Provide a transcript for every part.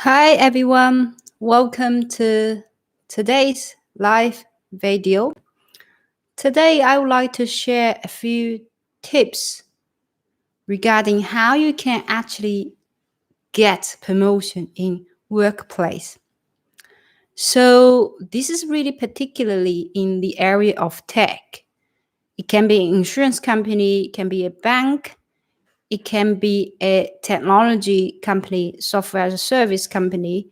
Hi everyone, welcome to today's live video. Today I would like to share a few tips regarding how you can actually get promotion in workplace. So this is really particularly in the area of tech. It can be an insurance company, it can be a bank, it can be a technology company, software as a service company.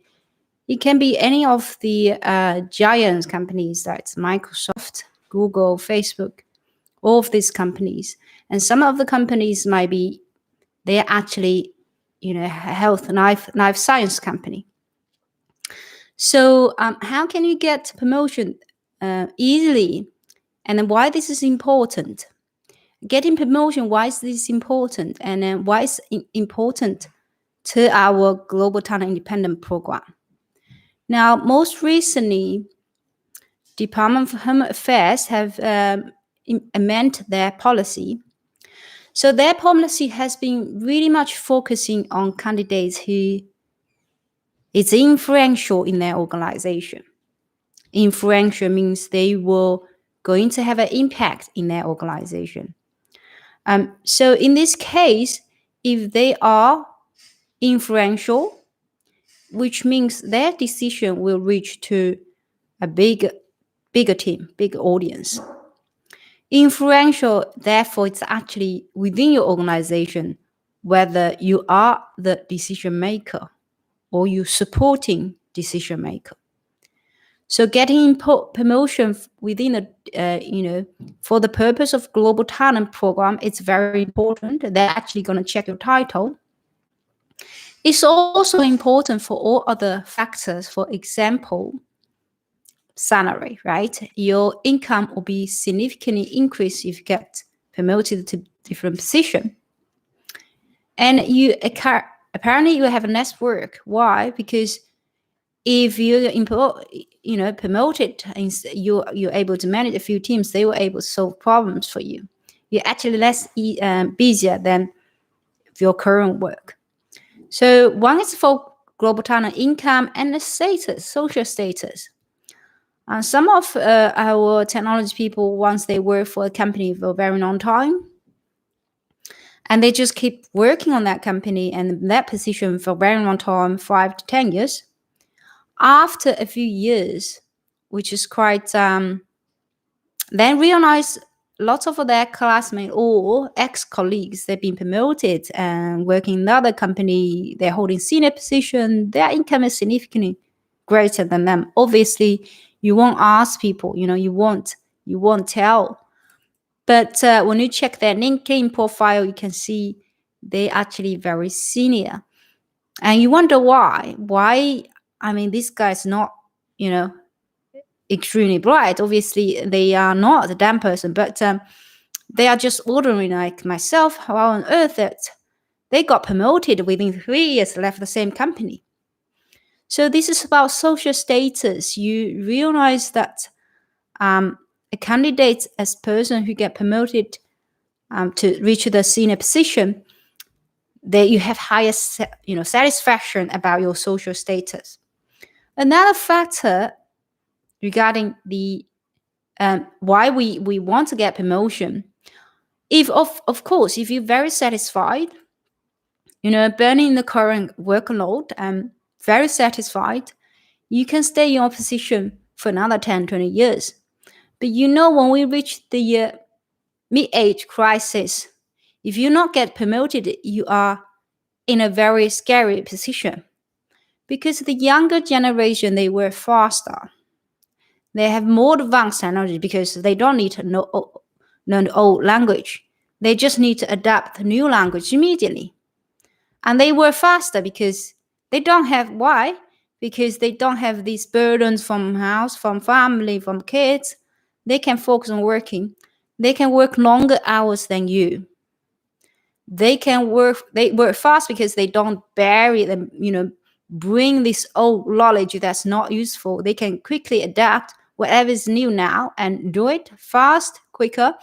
It can be any of the giant companies, that's Microsoft, Google, Facebook, all of these companies. And some of the companies might be, they're actually, health knife science company. So how can you get promotion easily? And then why this is important? Getting promotion, why is this important? And then why is it important to our Global Talent Independent Program? Now, most recently, Department of Home Affairs have amended their policy. So their policy has been really much focusing on candidates who is influential in their organization. Influential means they will going to have an impact in their organization. So in this case, if they are influential, which means their decision will reach to a bigger team, big audience. Influential, therefore, it's actually within your organization, whether you are the decision maker or you supporting decision maker. So getting promotion within for the purpose of Global Talent Program, it's very important. They're actually going to check your title. It's also important for all other factors. For example, salary, right? Your income will be significantly increased if you get promoted to different position. And you apparently you have a network. Why? Because if you're promoted and you're able to manage a few teams, they were able to solve problems for you. You're actually less busier than your current work. So one is for global talent income and the status, social status. Some of our technology people, once they work for a company for a very long time, and they just keep working on that company and that position for a very long time, 5 to 10 years. After a few years, which is quite, then realize lots of their classmates or ex-colleagues, they've been promoted and working in another company, they're holding senior position, their income is significantly greater than them. Obviously, you won't ask people, you won't tell. But when you check their LinkedIn profile, you can see they're actually very senior. And you wonder why. Why? I mean, this guy's not, extremely bright. Obviously, they are not a damn person, but they are just ordinary like myself. How on earth that they got promoted within 3 years, left the same company? So this is about social status. You realize that a candidate as person who get promoted to reach the senior position, that you have higher satisfaction about your social status. Another factor regarding the why we want to get promotion, if of course if you're very satisfied, burning the current workload and very satisfied, you can stay in your position for another 10-20 years. But when we reach the mid-age crisis, if you not get promoted, you are in a very scary position, because the younger generation, they work faster. They have more advanced technology because they don't need to know the old language. They just need to adapt the new language immediately. And they work faster because they don't have, why? Because they don't have these burdens from house, from family, from kids. They can focus on working. They can work longer hours than you. They work fast because they don't bury them, bring this old knowledge that's not useful. They can quickly adapt whatever is new now and do it fast, quicker.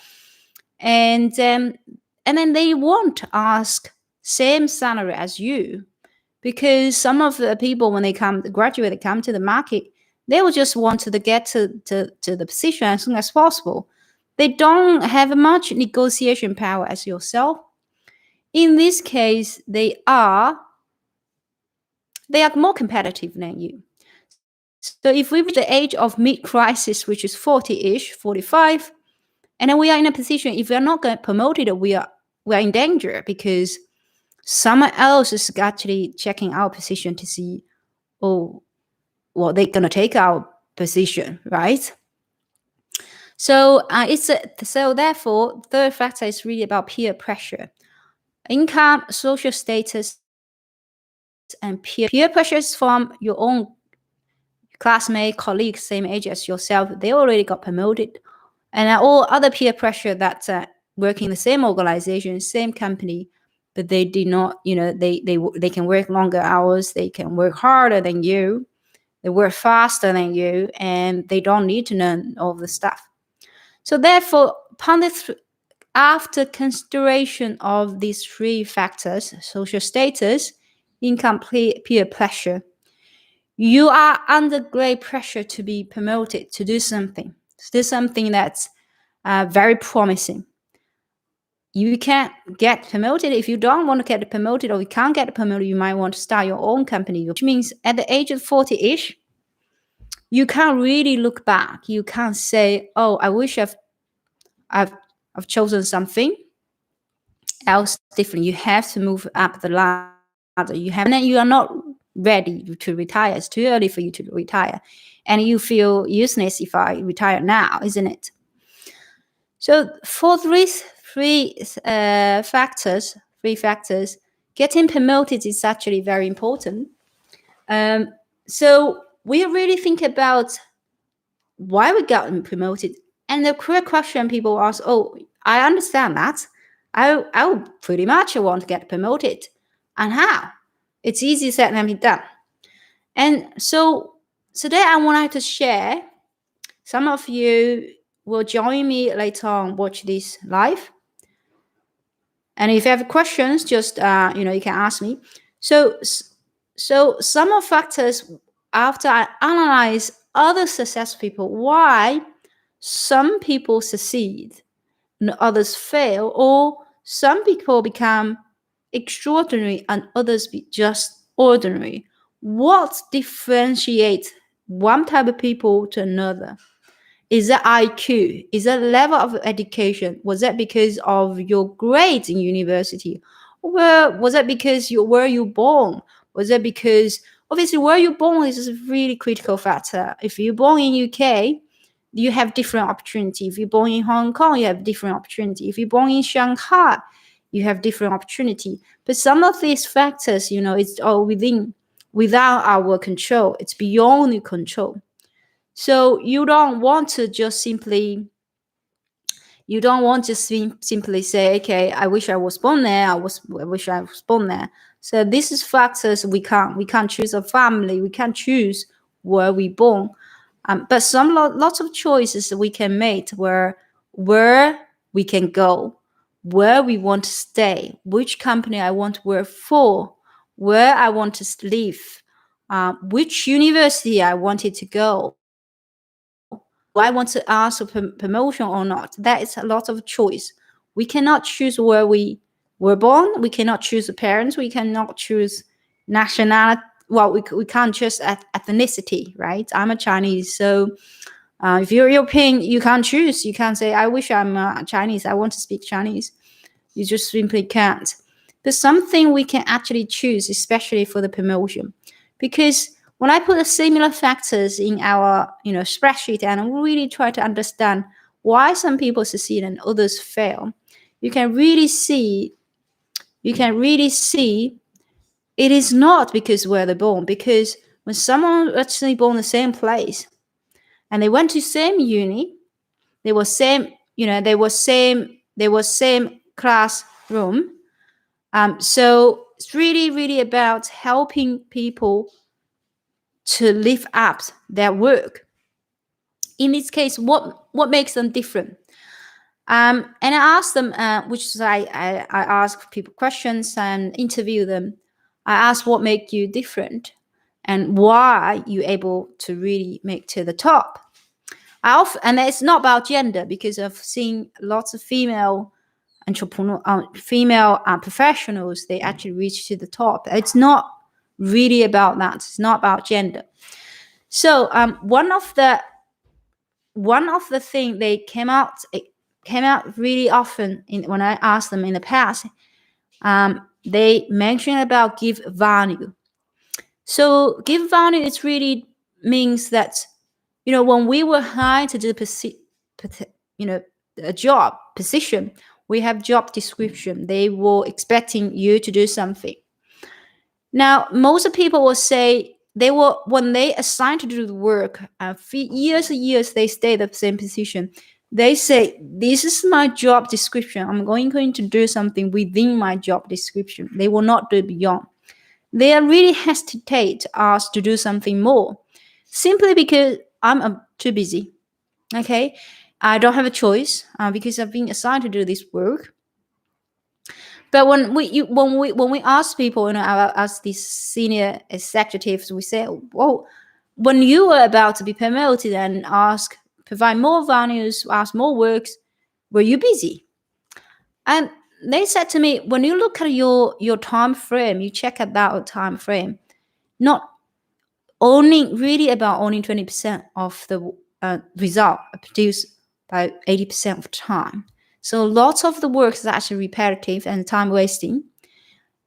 And then they won't ask same salary as you, because some of the people, when they graduate, they come to the market, they will just want to get to the position as soon as possible. They don't have much negotiation power as yourself. In this case, they are more competitive than you. So if we reach the age of mid-crisis, which is 40-ish, 45, and then we are in a position, if we are not get promoted, we are in danger, because someone else is actually checking our position to see, oh, well, they're going to take our position, right? So so therefore, third factor is really about peer pressure. Income, social status, and peer pressure is from your own classmate, colleagues, same age as yourself. They already got promoted. And all other peer pressure that work in the same organization, same company, but they did not, they can work longer hours, they can work harder than you, they work faster than you, and they don't need to learn all the stuff. So therefore, after consideration of these three factors, social status, income, peer pressure, you are under great pressure to be promoted, to do something that's very promising. You can't get promoted. If you don't want to get promoted, or you can't get promoted, you might want to start your own company, which means at the age of 40-ish, you can't really look back. You can't say, oh, I wish I've chosen something else different. You have to move up the ladder. And then you are not ready to retire. It's too early for you to retire. And you feel useless if I retire now, isn't it? So for three factors, getting promoted is actually very important. So we really think about why we got promoted. And the correct question people ask, oh, I understand that. I would pretty much want to get promoted. And how? It's easy said than done. And so today I wanted to share. Some of you will join me later on, watch this live. And if you have questions, just you can ask me. So some of factors, after I analyze other successful people, why some people succeed and others fail, or some people become extraordinary and others be just ordinary. What differentiates one type of people to another? Is that IQ? Is that level of education? Was that because of your grades in university? Or was that because where you born? Was that because, obviously, where you born is a really critical factor. If you're born in UK, you have different opportunity. If you're born in Hong Kong, you have different opportunity. If you're born in Shanghai, you have different opportunity. But some of these factors, it's all without our control. It's beyond your control. So you don't want to just simply say, okay, I wish I was born there. I wish I was born there. So this is factors we can't choose a family. We can't choose where we born. But lots of choices that we can make where we can go, where we want to stay, which company I want to work for, where I want to live, which university I wanted to go. Do I want to ask for promotion or not? That is a lot of choice. We cannot choose where we were born. We cannot choose the parents. We cannot choose nationality. Well, we can't choose ethnicity, right? I'm a Chinese, so if you're European, you can't choose. You can't say, I wish I'm Chinese. I want to speak Chinese. You just simply can't. But something we can actually choose, especially for the promotion, because when I put the similar factors in our spreadsheet and really try to understand why some people succeed and others fail, you can really see it is not because where they're born. Because when someone actually born in the same place and they went to same uni, they were same classroom. So it's really about helping people to lift up their work. In this case, what makes them different? And I asked them, I ask people questions and interview them. I ask what make you different and why you able to really make to the top. And it's not about gender, because I've seen lots of female entrepreneur, female professionals, they actually reach to the top. It's not really about that. It's not about gender. So one of the thing they came out really often when I asked them in the past, they mentioned about give value. So give value, it really means that, when we were hired to do a job position, we have job description. They were expecting you to do something. Now, most people will say when they assigned to do the work, for years and years, they stay the same position. They say, this is my job description. I'm going to do something within my job description. They will not do beyond. They are really hesitate to ask to do something more, simply because I'm too busy. Okay, I don't have a choice because I've been assigned to do this work. But when we ask people, as these senior executives, we say, "Well, when you were about to be promoted and provide more values, ask more works, were you busy?" And they said to me, when you look at your time frame, you check about time frame, not only really about only 20% of the result produced by 80% of the time. So lots of the work is actually repetitive and time wasting.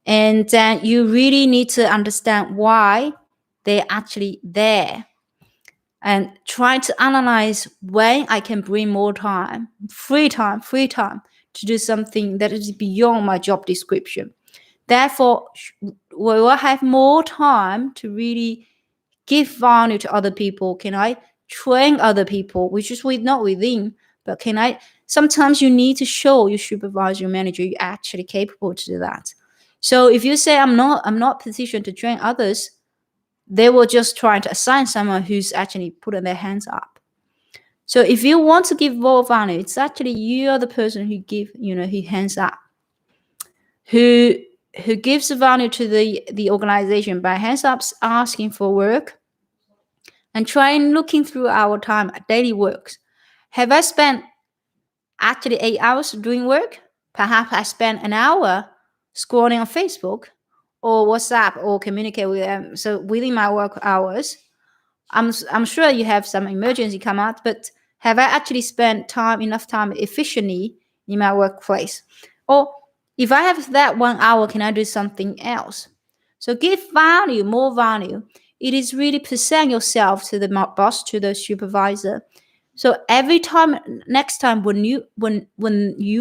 And then you really need to understand why they're actually there, and try to analyze when I can bring more time, free time to do something that is beyond my job description. Therefore, we will have more time to really give value to other people. Can I train other people, which is not within, but can I? Sometimes you need to show your supervisor, your manager, you're actually capable to do that. So if you say I'm not positioned to train others, they will just try to assign someone who's actually putting their hands up. So if you want to give more value, it's actually you're the person who who hands up, who gives the value to the organization by hands up asking for work, and trying looking through our time daily works. Have I spent actually 8 hours doing work? Perhaps I spent an hour scrolling on Facebook or WhatsApp or communicate with them. So within my work hours, I'm sure you have some emergency come out, but have I actually spent enough time efficiently in my workplace? Or if I have that 1 hour, can I do something else? So give value, more value. It is really present yourself to the boss, to the supervisor. So every time, next time when you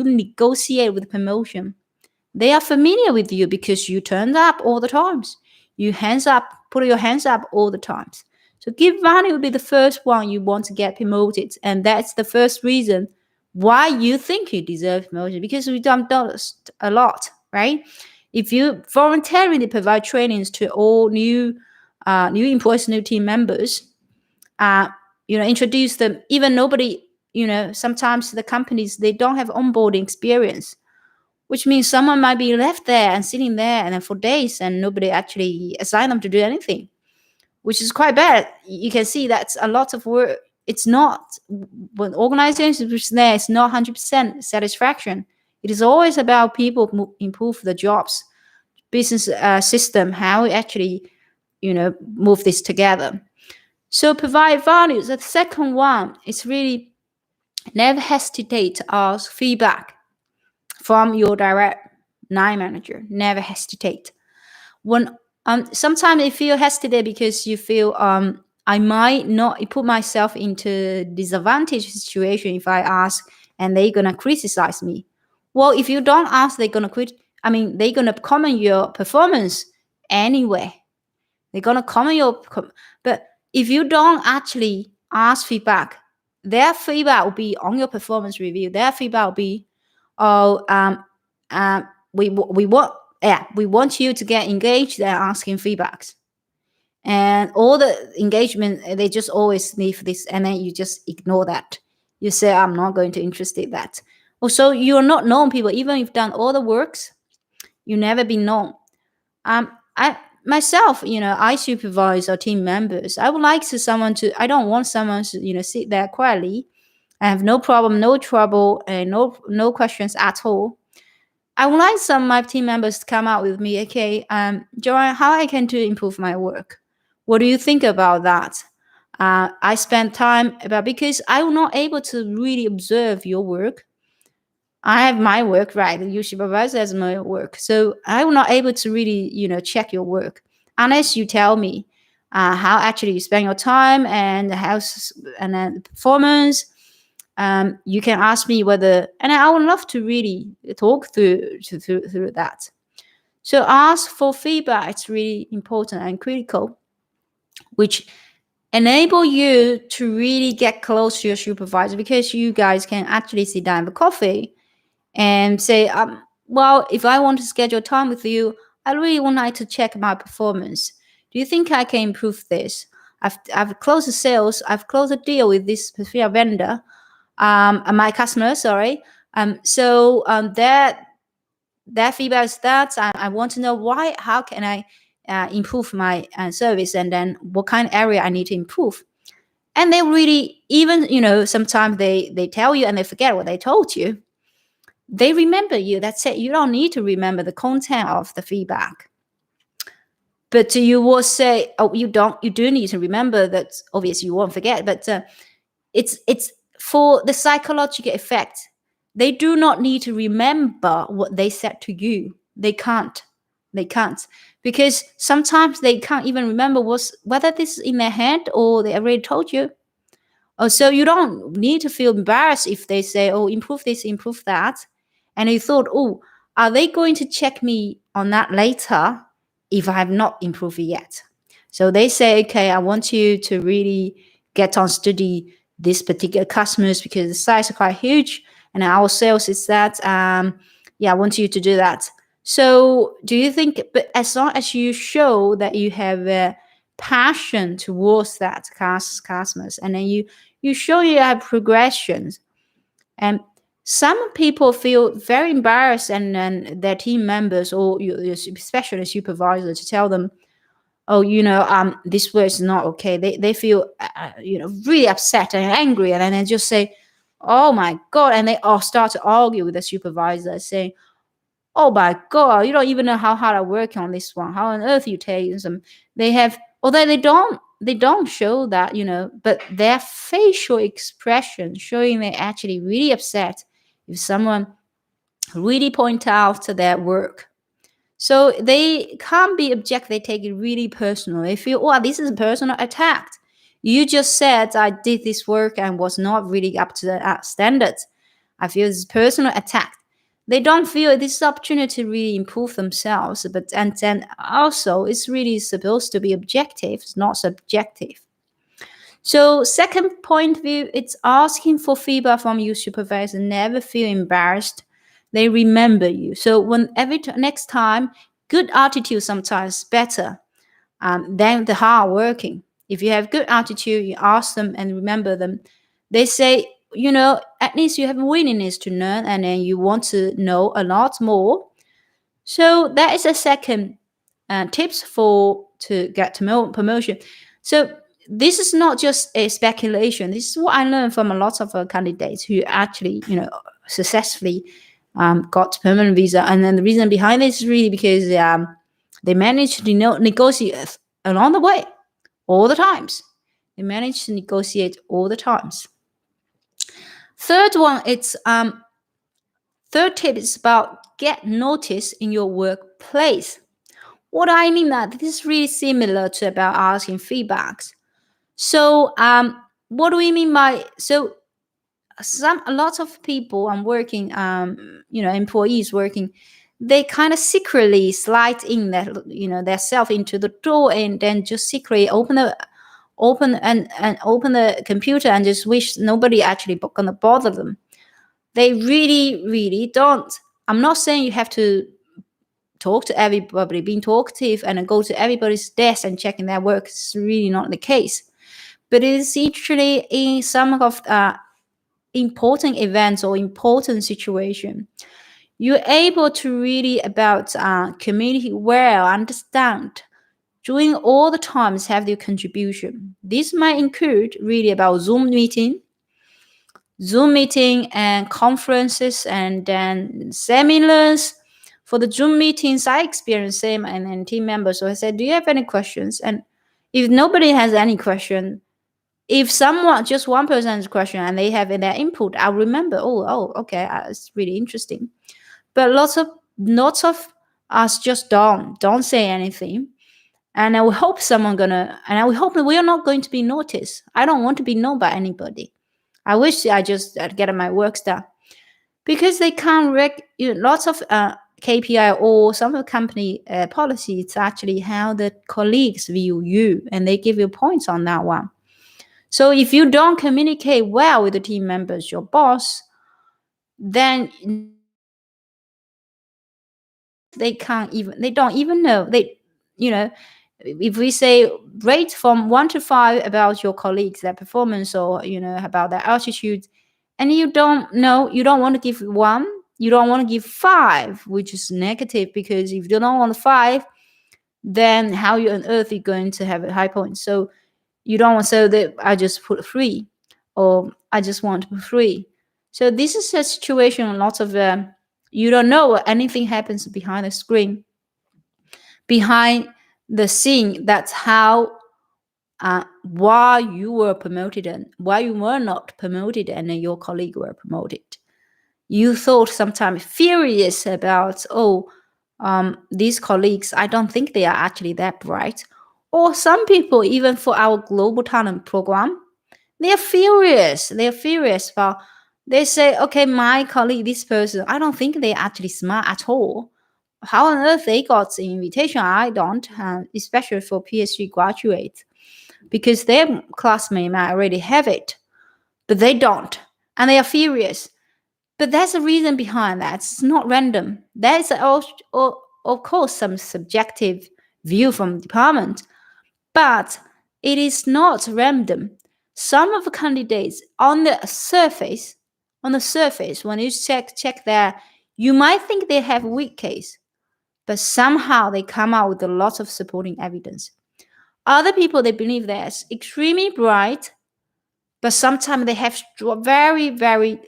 negotiate with promotion, they are familiar with you because you turned up all the times. You put your hands up all the times. So give value will be the first one you want to get promoted. And that's the first reason why you think you deserve promotion, because we don't do a lot, right? If you voluntarily provide trainings to all new employees, new team members, introduce them, even nobody, sometimes the companies, they don't have onboarding experience, which means someone might be left there and sitting there and then for days and nobody actually assigned them to do anything, which is quite bad. You can see that's a lot of work. It's not, when organizations which there, it's not 100% satisfaction. It is always about people improve the jobs, business system, how we actually, move this together. So provide values. The second one is really never hesitate to ask feedback from your direct line manager. Never hesitate. When sometimes you feel hesitate because you feel I might not put myself into disadvantaged situation if I ask and they're gonna criticize me. Well, if you don't ask, they're gonna they're gonna comment your performance anyway. They're gonna comment but if you don't actually ask feedback, their feedback will be on your performance review. Their feedback will be, oh, we want you to get engaged and asking feedbacks. And all the engagement, they just always leave this, and then you just ignore that. You say, I'm not going to interested in that. Also, you're not known people. Even if you've done all the works, you never been known. I myself, I supervise our team members. I would like to someone to. I don't want someone to, sit there quietly. I have no problem, no trouble, and no questions at all. I would like some of my team members to come out with me. Okay, Joanne, how I can to improve my work? What do you think about that? I spend time about because I was not able to really observe your work. I have my work, right? You supervise as my work. So I'm not able to really, check your work unless you tell me how actually you spend your time and and then the performance. You can ask me whether, and I would love to really talk through that. So ask for feedback. It's really important and critical, which enable you to really get close to your supervisor because you guys can actually sit down with coffee and say, well, if I want to schedule time with you, I really would like to check my performance. Do you think I can improve this? I've closed the sales. I've closed a deal with this specific vendor, my customer. Sorry. That feedback is that I want to know why. How can I improve my service, and then what kind of area I need to improve? And they really even sometimes they tell you and they forget what they told you. They remember you. That's it. You don't need to remember the content of the feedback. But you will say, oh, you do need to remember that. Obviously, you won't forget. But it's for the psychological effect. They do not need to remember what they said to you. They can't. Because sometimes they can't even remember whether this is in their head or they already told you. Oh, so you don't need to feel embarrassed if they say, oh, improve this, improve that. And you thought, oh, are they going to check me on that later if I have not improved it yet? So they say, okay, I want you to really get on study this particular customers because the size is quite huge and our sales is that. I want you to do that. So do you think, but as long as you show that you have a passion towards that customers, and then you show you have progressions, and some people feel very embarrassed, and then their team members or especially supervisor to tell them, oh, this word is not okay. They feel really upset and angry, and then they just say, oh my god, and they all start to argue with the supervisor, saying, oh my god, you don't even know how hard I work on this one. How on earth you take them? They have, although they don't show that, but their facial expression showing they're actually really upset if someone really point out to their work. So they can't be objective. They take it really personal. They feel, oh, this is a personal attack. You just said I did this work and was not really up to the standards. I feel it's personal attack. They don't feel this is opportunity to really improve themselves, and then also it's really supposed to be objective, it's not subjective. So second point of view, it's asking for feedback from your supervisor. Never feel embarrassed. They remember you. So when next time, good attitude sometimes better than the hard working. If you have good attitude, you ask them and remember them. They say, at least you have willingness to learn, and then you want to know a lot more. So that is a second tips to get promotion. So this is not just a speculation. This is what I learned from a lot of candidates who actually, successfully got permanent visa. And then the reason behind this is really because they managed to negotiate along the way, all the times. They managed to negotiate all the times. Third tip is about get noticed in your workplace. What I mean that this is really similar to about asking feedbacks. So what do we mean by a lot of people I'm working employees working, they kind of secretly slide in their self into the door and then just secretly open the computer and just wish nobody actually gonna bother them. They really, really don't. I'm not saying you have to talk to everybody, being talkative and go to everybody's desk and checking their work. It's really not the case. But it is actually in some of important events or important situation. You're able to really about communicate well, understand, during all the times have their contribution. This might include really about Zoom meeting and conferences and then seminars. For the Zoom meetings, I experienced same and team members. So I said, do you have any questions? And if nobody has any question, if someone, just one person has a question and they have their input, I'll remember, okay, it's really interesting. But lots of us just don't say anything. And I will hope and I will hope that we are not going to be noticed. I don't want to be known by anybody. I wish I just get my work done because they can't lots of KPI or some of the company policy. It's actually how the colleagues view you, and they give you points on that one. So if you don't communicate well with the team members, your boss, then they don't even know you know if we say rate from 1 to 5 about your colleagues, their performance, or about their attitude, and you don't know, you don't want to give 1, you don't want to give 5, which is negative, because if you don't want 5, then how you on earth are you going to have a high point? So you don't want, so that I just put 3, or I just want to put 3. So this is a situation, lots of you don't know what anything happens behind the screen, behind the scene. That's how why you were promoted and why you were not promoted and your colleague were promoted. You thought sometimes furious about, these colleagues, I don't think they are actually that bright. Or some people, even for our global talent program, they're furious. They're furious about, they say, okay, my colleague, this person, I don't think they're actually smart at all. How on earth they got the invitation? I don't, especially for PhD graduates, because their classmates might already have it, but they don't, and they are furious. But there's a reason behind that. It's not random. There's of course some subjective view from the department, but it is not random. Some of the candidates on the surface, when you check there, you might think they have a weak case, but somehow they come out with a lot of supporting evidence. Other people, they believe they're extremely bright, but sometimes they have very, very,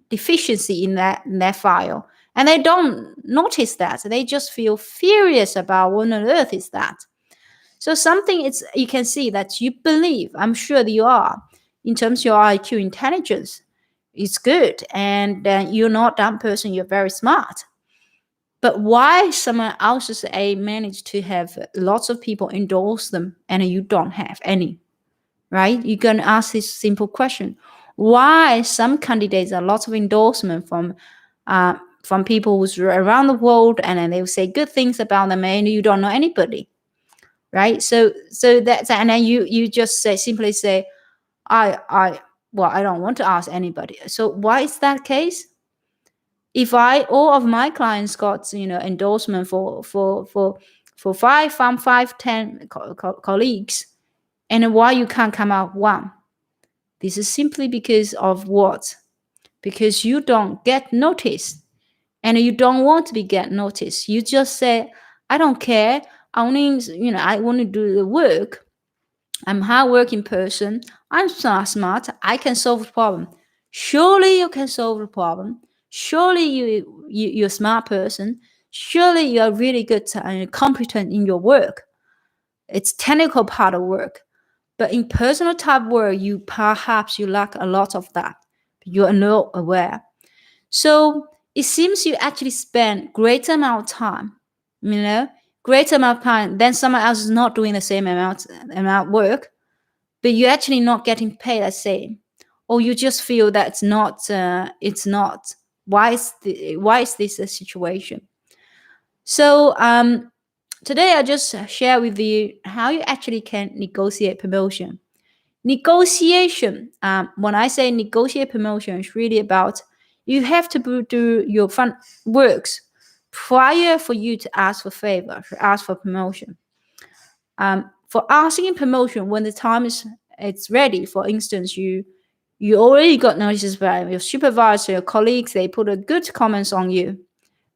deficiency in their file, and they don't notice that. They just feel furious about what on earth is that. So something, it's, you can see that you believe, I'm sure that you are, in terms of your IQ intelligence, it's good, and you're not that person, you're very smart. But why someone else's A managed to have lots of people endorse them and you don't have any, right? You're going to ask this simple question. Why some candidates are lots of endorsement from people who's around the world, and then they will say good things about them, and you don't know anybody, right? So that's, and then you just simply say, I don't want to ask anybody. So why is that case? If all of my clients got endorsement for 5 from 5-10 colleagues, and why you can't come out 1? This is simply because of what? Because you don't get noticed, and you don't want to be get noticed. You just say, I don't care. I want to do the work. I'm a hardworking person. I'm smart. I can solve the problem. Surely you can solve the problem. Surely you're a smart person. Surely you are really good and competent in your work. It's technical part of work. But in personal type work, you lack a lot of that. You are not aware. So it seems you actually spend greater amount of time, greater amount of time than someone else is not doing the same amount of work, but you're actually not getting paid the same, or you just feel that it's not. Why is this a situation? So today I just share with you how you actually can negotiate promotion. Negotiation, when I say negotiate promotion, it's really about you have to do your front works prior for you to ask for favor, to ask for promotion. For asking promotion when the time it's ready, for instance, You already got noticed by your supervisor, your colleagues, they put a good comments on you.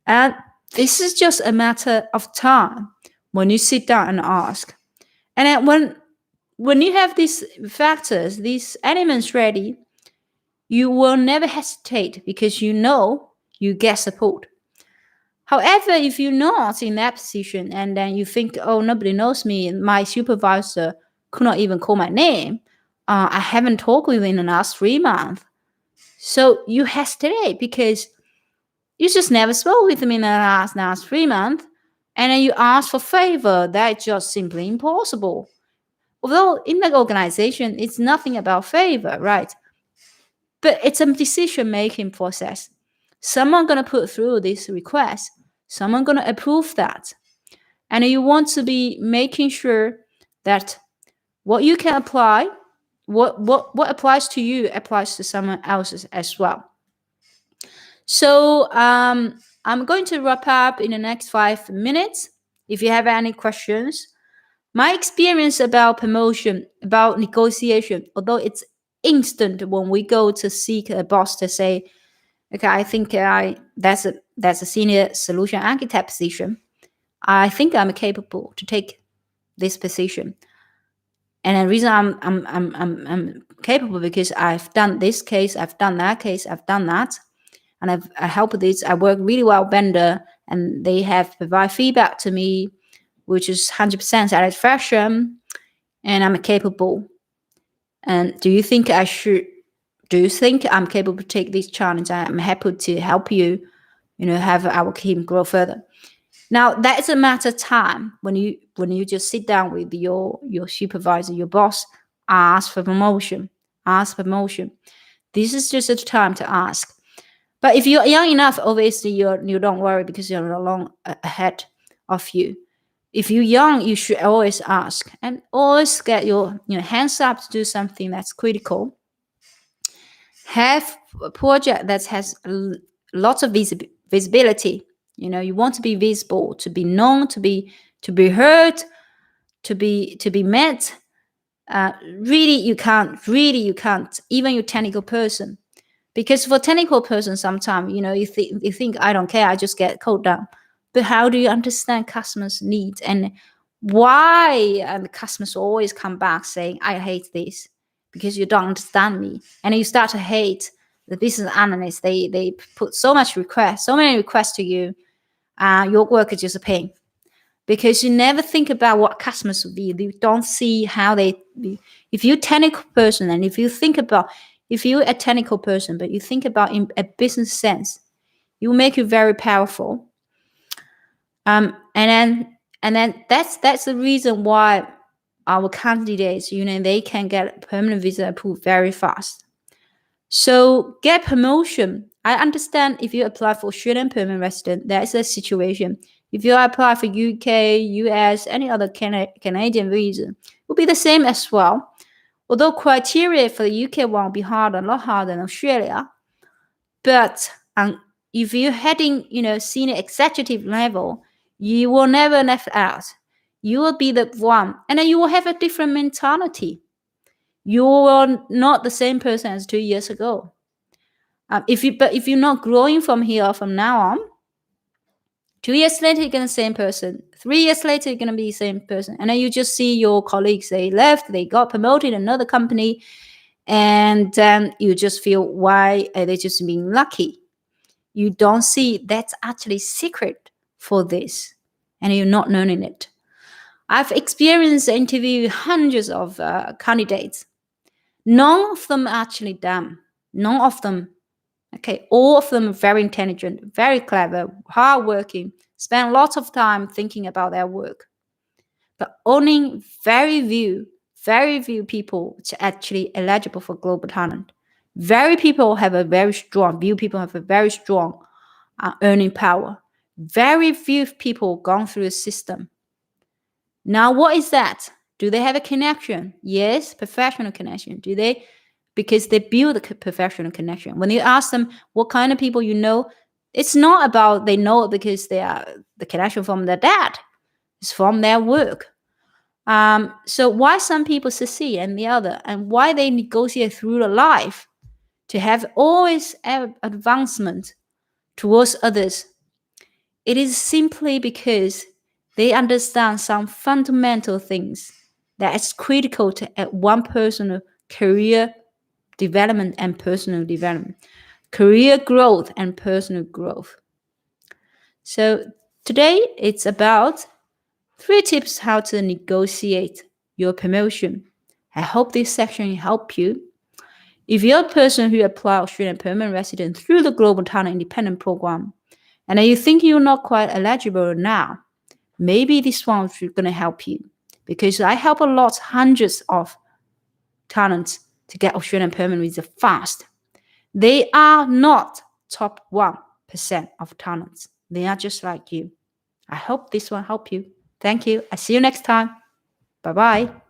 And this is just a matter of time when you sit down and ask. And then when you have these factors, these elements ready, you will never hesitate because you know you get support. However, if you're not in that position and then you think, oh, nobody knows me, and my supervisor could not even call my name, I haven't talked with him in the last 3 months. So you hesitate because you just never spoke with him in the last 3 months, and then you ask for favor. That's just simply impossible. Although in the organization, it's nothing about favor, right? But it's a decision-making process. Someone gonna put through this request. Someone gonna approve that. And you want to be making sure that what you can apply, what applies to you applies to someone else as well. So I'm going to wrap up in the next 5 minutes. If you have any questions, my experience about promotion, about negotiation, although it's instant when we go to seek a boss to say, okay, I think that's a senior solution architect position. I think I'm capable to take this position. And the reason I'm capable because I've done this case, I've done that case, I've done that, and I help with this. I work really well with vendor, and they have provide feedback to me, which is 100% satisfaction, and I'm capable. And do you think I should? Do you think I'm capable to take this challenge? I'm happy to help you, have our team grow further. Now that's a matter of time when you just sit down with your supervisor, your boss, ask for promotion. This is just a time to ask. But if you're young enough, obviously you don't worry because you're not long ahead of you. If you're young, you should always ask and always get your hands up to do something that's critical. Have a project that has lots of visibility. You want to be visible, to be known, to be heard, to be met. Really, you can't. Even your technical person, because for technical person, sometimes you think I don't care. I just get code down. But how do you understand customers' needs and why? And the customers always come back saying, "I hate this," because you don't understand me, and you start to hate the business analysts. They put so many requests to you. Your work is just a pain because you never think about what customers will be. You don't see how they be. If you're a technical person and if you're a technical person, but you think about in a business sense, it will make you very powerful. And then that's the reason why our candidates, they can get permanent visa approved very fast. So get promotion. I understand if you apply for Australian permanent resident, that's a situation. If you apply for UK, US, any other Canadian visa, it will be the same as well. Although criteria for the UK one will be a lot harder than Australia. But if you're heading, senior executive level, you will never left out. You will be the one, and then you will have a different mentality. You are not the same person as 2 years ago. If you're not growing from now on, 2 years later you're gonna be the same person. 3 years later you're gonna be the same person, and then you just see your colleagues, they left, they got promoted in another company, and you just feel, why are they just being lucky? You don't see that's actually secret for this, and you're not learning it. I've experienced interviewing hundreds of candidates. None of them are actually dumb. None of them. Okay, all of them are very intelligent, very clever, hardworking, spend lots of time thinking about their work. But only very few people which are actually eligible for global talent. Very few people have a very strong earning power. Very few people gone through a system. Now, what is that? Do they have a connection? Yes, professional connection. Do they? Because they build a professional connection. When you ask them what kind of people you know, it's not about they know it because they are the connection from their dad. It's from their work. So why some people succeed and the other, and why they negotiate through the life, to have always advancement towards others. It is simply because they understand some fundamental things that is critical to one person's career development and personal development, career growth and personal growth. So today it's about 3 tips how to negotiate your promotion. I hope this section helped you. If you're a person who applies Australian permanent resident through the Global Talent Independent Program, and you think you're not quite eligible now, maybe this one is going to help you, because I help a lot, hundreds of talents to get Australian permanent visa fast. They are not top 1% of talents. They are just like you. I hope this one helped you. Thank you. I see you next time. Bye-bye.